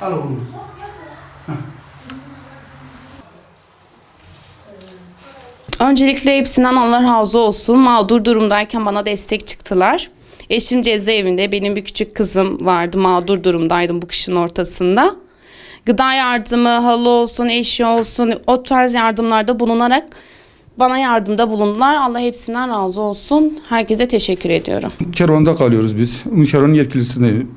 Al oğlum. Öncelikle hepsinden Allah razı olsun. Mağdur durumdayken bana destek çıktılar. Eşim cezaevinde, benim bir küçük kızım vardı. Mağdur durumdaydım bu kışın ortasında. Gıda yardımı, halı olsun, eşya olsun, o tarz yardımlarda bulunarak bana yardımda bulundular. Allah hepsinden razı olsun. Herkese teşekkür ediyorum. Kervan'da kalıyoruz biz. Kervan'ın yetkilisindeyim.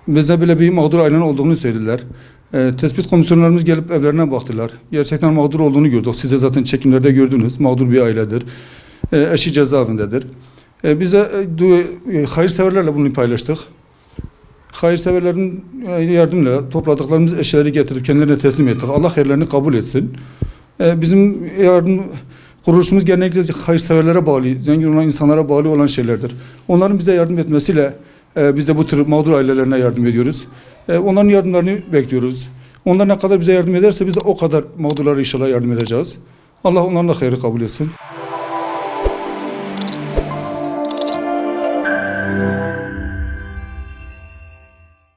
Bize böyle bir mağdur ailenin olduğunu söylediler. Tespit komisyonlarımız gelip evlerine baktılar. Gerçekten mağdur olduğunu gördük. Siz de zaten çekimlerde gördünüz. Mağdur bir ailedir. Eşi cezaevindedir. Bize hayırseverlerle bunu paylaştık. Hayırseverlerin yardımıyla topladıklarımız eşyaları getirip kendilerine teslim ettik. Allah hayırlarını kabul etsin. Bizim yardım kuruluşumuz genellikle hayırseverlere bağlı, zengin olan insanlara bağlı olan şeylerdir. Onların bize yardım etmesiyle biz de bu tür mağdur ailelerine yardım ediyoruz. Onların yardımlarını bekliyoruz. Onlar ne kadar bize yardım ederse biz de o kadar mağdurlara inşallah yardım edeceğiz. Allah onların da hayrı kabul etsin.